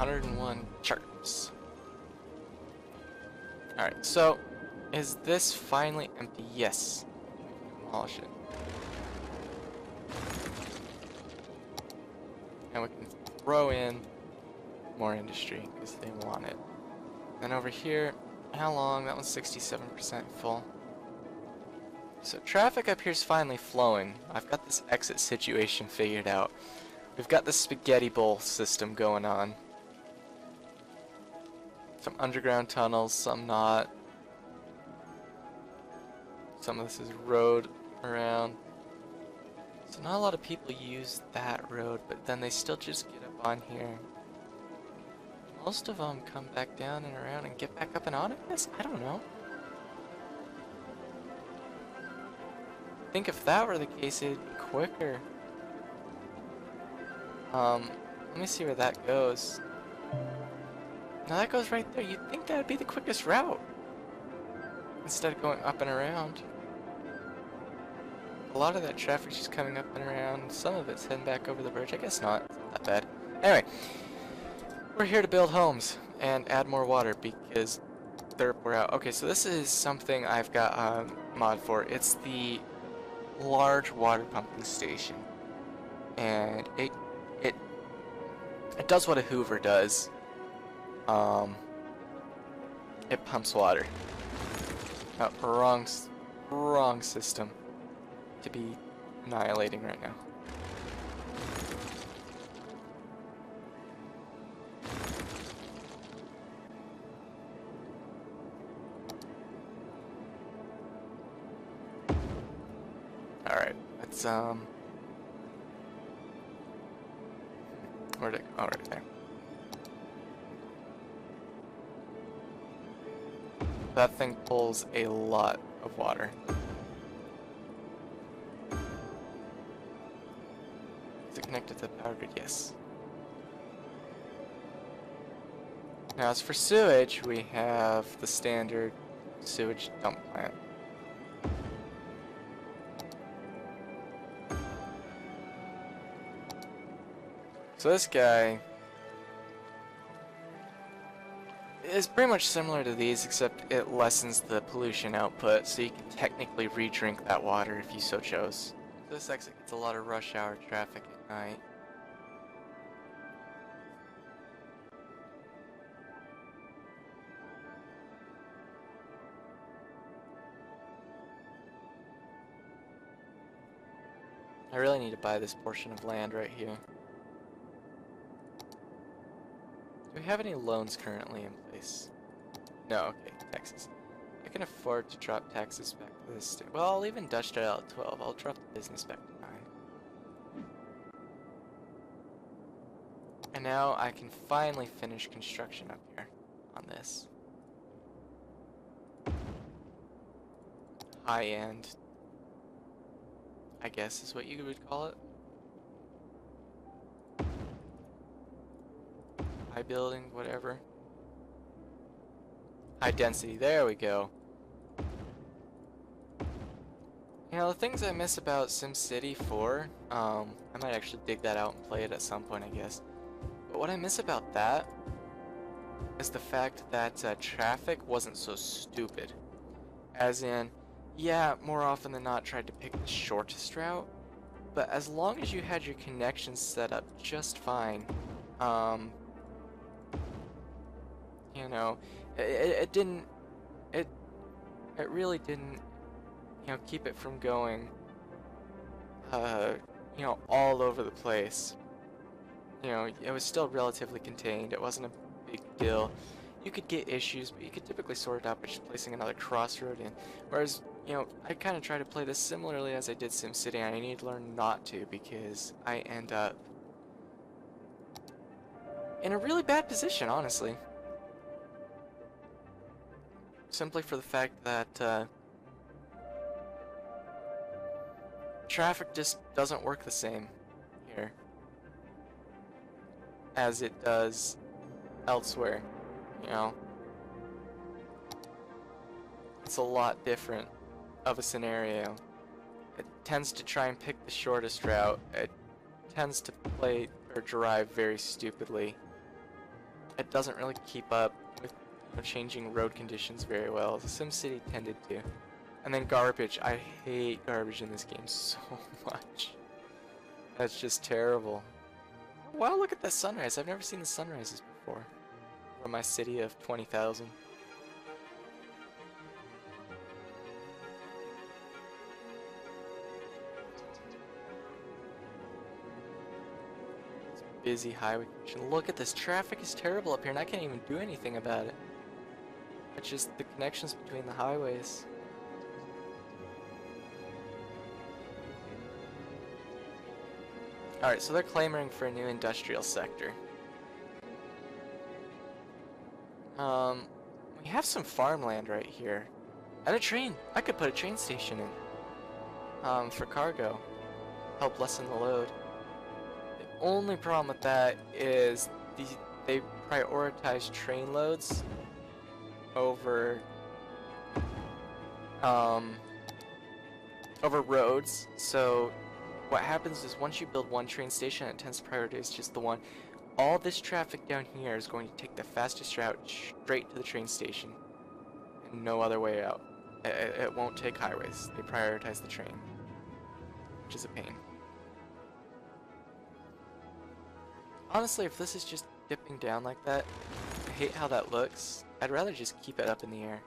101 charts. Alright, so is this finally empty? Yes. Demolish it. And we can throw in more industry because they want it. And over here, how long? That one's 67% full. So traffic up here is finally flowing. I've got this exit situation figured out. We've got the spaghetti bowl system going on. Some underground tunnels, some not. Some of this is road around. So not a lot of people use that road, but then they still just get up on here. Most of them come back down and around and get back up and on, I guess? I don't know. I think if that were the case, it'd be quicker. Let me see where that goes. Now that goes right there. You'd think that would be the quickest route. Instead of going up and around. A lot of that traffic's just coming up and around. Some of it's heading back over the bridge. I guess not. It's not that bad. Anyway. We're here to build homes and add more water because we're out. Okay, so this is something I've got a mod for. It's the large water pumping station. And it does what a Hoover does. It pumps water. Wrong system to be annihilating right now. Alright, let's where'd it go? Oh, right there. That thing pulls a lot of water. Is it connected to the power grid? Yes. Now as for sewage, we have the standard sewage dump plant. So this guy is pretty much similar to these, except it lessens the pollution output, so you can technically re-drink that water if you so chose. So this exit gets a lot of rush hour traffic at night. I really need to buy this portion of land right here. Do we have any loans currently in place? No, okay, taxes. I can afford to drop taxes back to this state. Well, I'll leave industrial at 12. I'll drop the business back to 9. And now I can finally finish construction up here on this. High end, I guess is what you would call it. High building, whatever. High density, there we go. You know, the things I miss about SimCity 4, I might actually dig that out and play it at some point, I guess. But what I miss about that is the fact that traffic wasn't so stupid. As in, yeah, more often than not tried to pick the shortest route, but as long as you had your connections set up just fine, you know, it really didn't, you know, keep it from going, you know, all over the place. You know, it was still relatively contained. It wasn't a big deal. You could get issues, but you could typically sort it out by just placing another crossroad in. Whereas, you know, I kind of try to play this similarly as I did SimCity, and I need to learn not to because I end up in a really bad position, honestly. Simply for the fact that traffic just doesn't work the same here as it does elsewhere, you know. It's a lot different of a scenario. It tends to try and pick the shortest route. It tends to play or drive very stupidly. it doesn't really keep up with changing road conditions very well. SimCity tended to. And then garbage. I hate garbage in this game so much. That's just terrible. Wow, look at that sunrise. I've never seen the sunrises before. From my city of 20,000. Busy highway. Look at this. Traffic is terrible up here and I can't even do anything about it. It's just the connections between the highways. Alright, so they're clamoring for a new industrial sector. We have some farmland right here. And a train! I could put a train station in. For cargo. Help lessen the load. The only problem with that is they prioritize train loads over over roads. So what happens is once you build one train station, it tends to prioritize just the one. All this traffic down here is going to take the fastest route straight to the train station and no other way out. It won't take highways. They prioritize the train, which is a pain. Honestly, if this is just dipping down like that, I hate how that looks. I'd rather just keep it up in the air.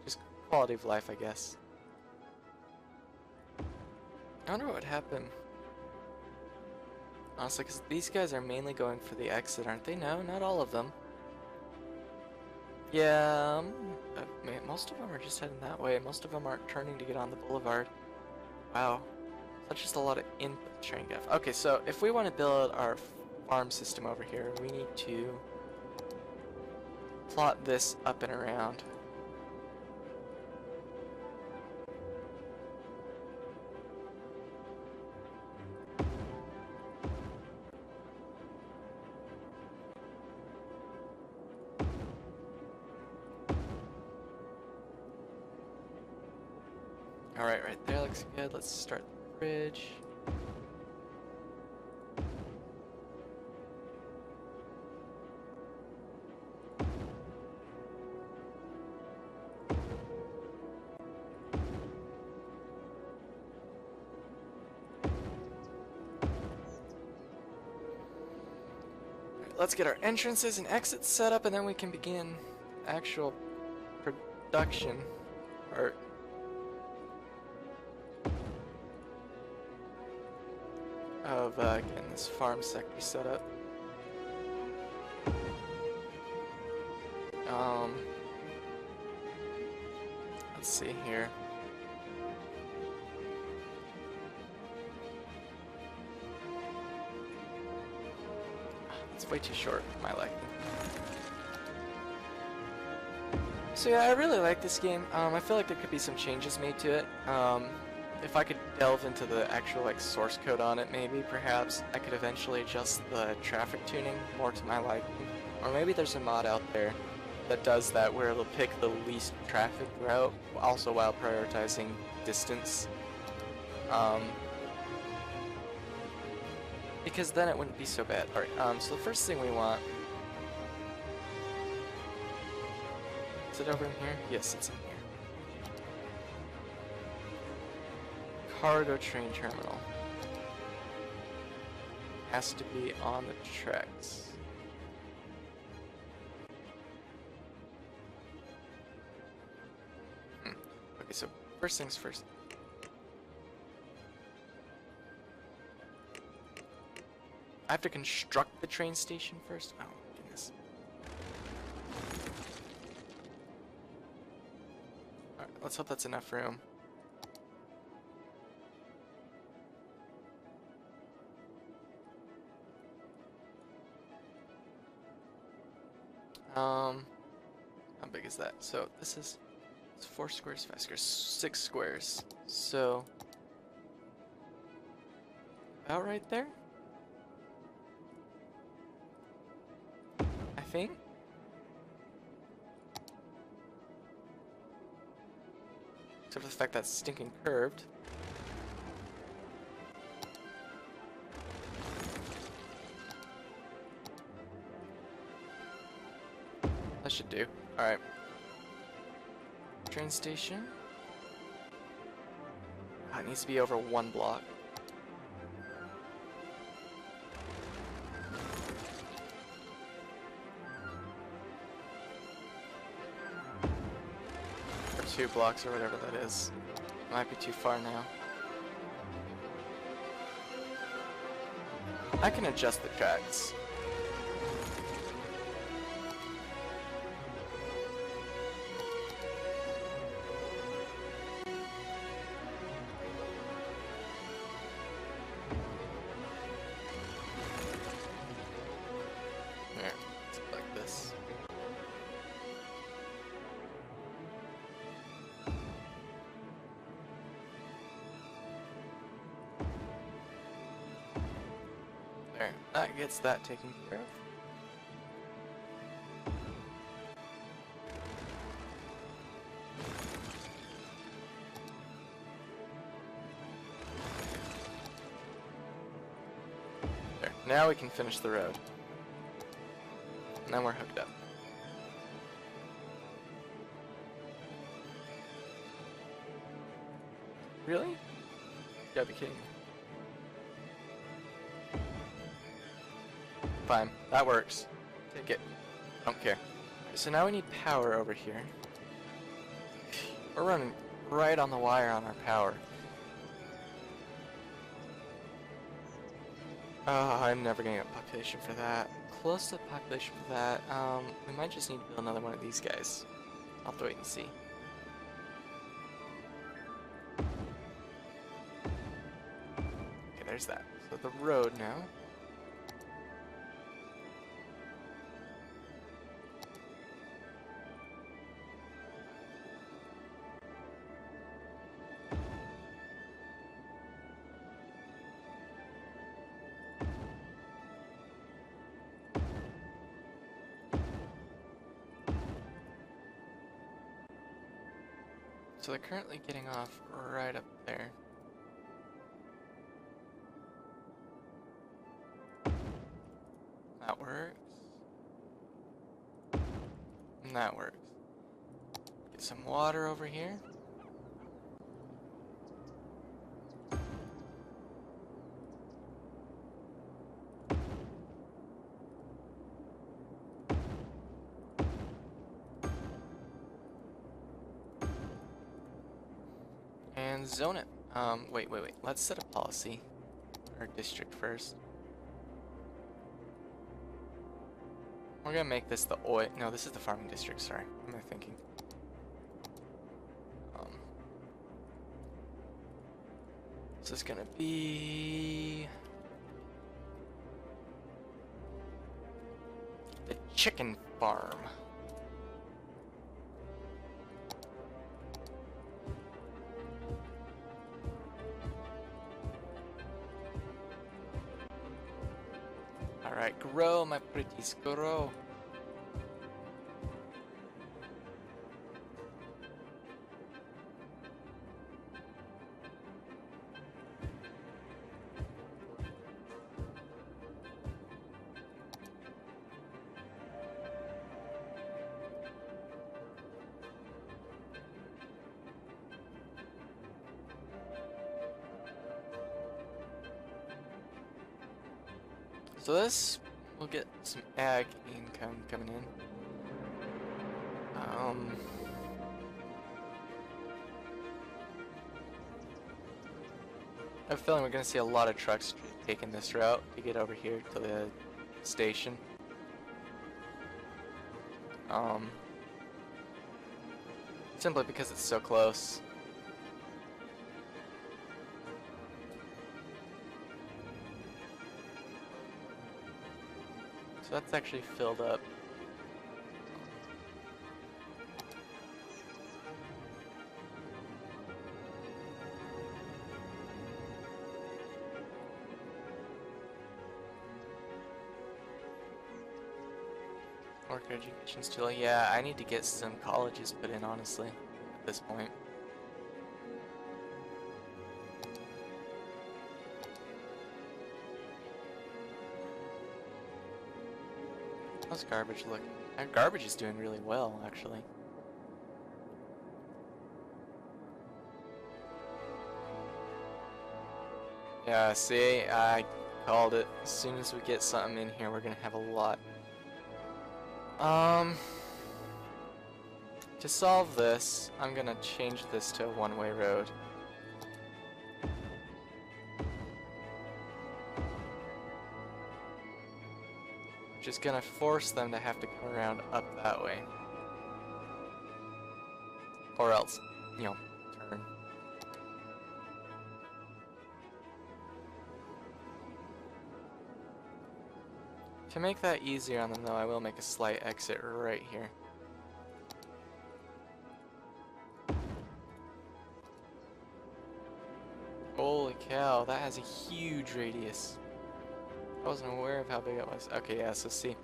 Just quality of life, I guess. I wonder what would happen. Honestly, because these guys are mainly going for the exit, aren't they? No, not all of them. Yeah, most of them are just heading that way. Most of them aren't turning to get on the boulevard. Wow. That's just a lot of input to try and get. Okay, so if we want to build our farm system over here, we need to plot this up and around. Alright, right there looks good. Let's start the bridge. Let's get our entrances and exits set up, and then we can begin actual production. Or of getting this farm sector set up. Let's see here. It's way too short for my liking. So yeah, I really like this game. I feel like there could be some changes made to it. If I could delve into the actual like source code on it, maybe perhaps I could eventually adjust the traffic tuning more to my liking. Or maybe there's a mod out there that does that where it'll pick the least traffic route, also while prioritizing distance. Because then it wouldn't be so bad. Alright, so the first thing we want... Is it over in here? Yes, it's in here. Cargo train terminal. Has to be on the tracks. Okay, so first things first. I have to construct the train station first? Oh, goodness. Alright, let's hope that's enough room. How big is that? So this is 4 squares, 5 squares, 6 squares. So about right there, I think. Except for the fact that's stinking curved. That should do. Alright. Train station. Oh, it needs to be over 1 block. Or 2 blocks or whatever that is. Might be too far now. I can adjust the tracks. There, it's like this. There, that gets that taken care of. There, now we can finish the road. And then we're hooked up. Really? You gotta be kidding me. Fine, that works. Take it. Don't care. So now we need power over here. We're running right on the wire on our power. Oh, I'm never gonna get population for that. Close to population for that. We might just need to build another one of these guys. I'll have to wait and see. Okay, there's that. So the road now. So they're currently getting off right up there. That works. And that works. Get some water over here. And zone it. Wait. Let's set a policy. Our district first. We're gonna make this the oil. No, this is the farming district. Sorry, what am I thinking? This is gonna be the chicken farm. Alright, grow, my pretties, grow. So this, we'll get some ag income coming in. I have a feeling we're going to see a lot of trucks taking this route to get over here to the station. Simply because it's so close. So that's actually filled up. Worker education still, yeah, I need to get some colleges put in, honestly, at this point. How's garbage look? Garbage is doing really well, actually. Yeah, see, I called it. As soon as we get something in here, we're gonna have a lot. To solve this, I'm gonna change this to a one-way road. Just gonna force them to have to come around up that way. Or else, you know, turn. To make that easier on them though, I will make a slight exit right here. Holy cow, that has a huge radius. I wasn't aware of how big it was. Okay, yeah, so see,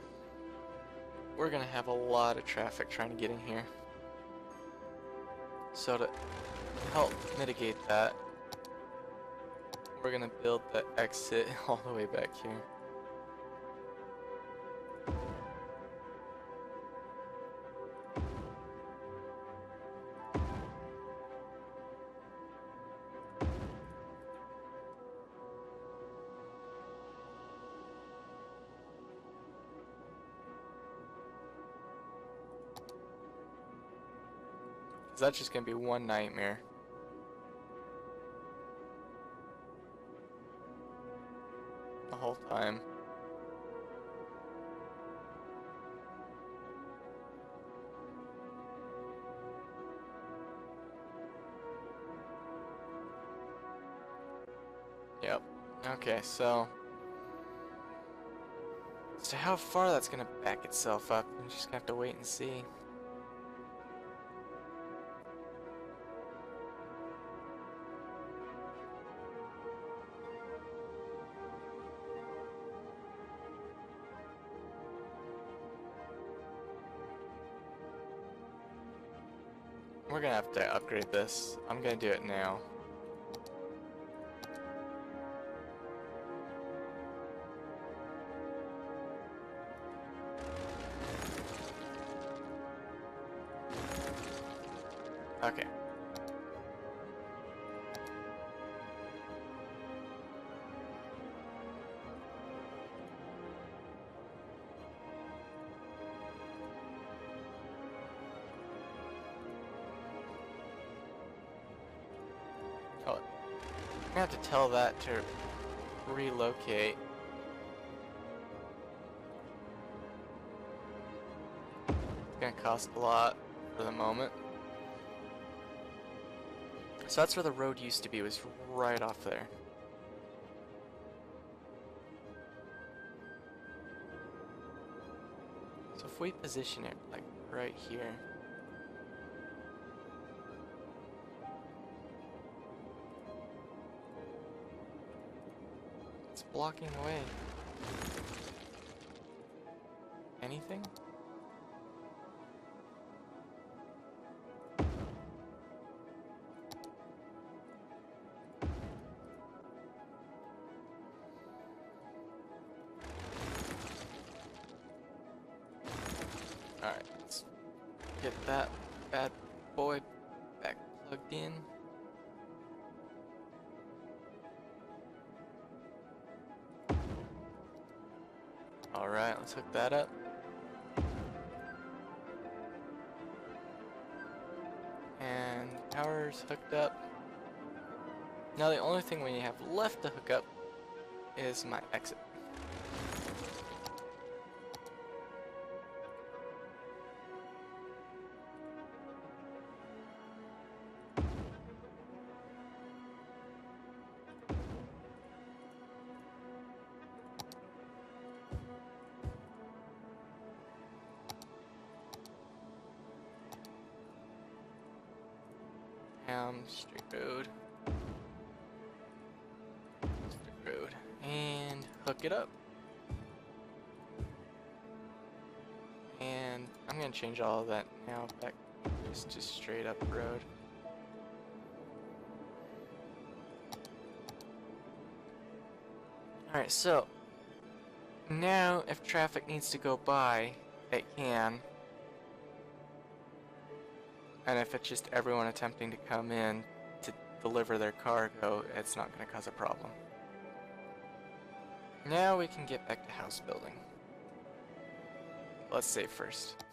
we're gonna have a lot of traffic trying to get in here. So to help mitigate that, we're gonna build the exit all the way back here. That's just gonna be one nightmare. The whole time. Yep. Okay, so as to how far that's gonna back itself up, we're just gonna have to wait and see. We're gonna have to upgrade this. I'm gonna do it now. Okay. Oh, I'm gonna have to tell that to relocate. It's gonna cost a lot for the moment. So that's where the road used to be, was right off there. So if we position it like right here. It's blocking the way. Anything? Alright, let's get that bad boy back plugged in. Alright, let's hook that up. And power's hooked up. Now the only thing we have left to hook up is my exit. Straight road. Straight road. And hook it up. And I'm gonna change all of that now back just to straight up road. Alright, so Now, if traffic needs to go by, it can. And if it's just everyone attempting to come in to deliver their cargo, it's not going to cause a problem. Now we can get back to house building. Let's save first.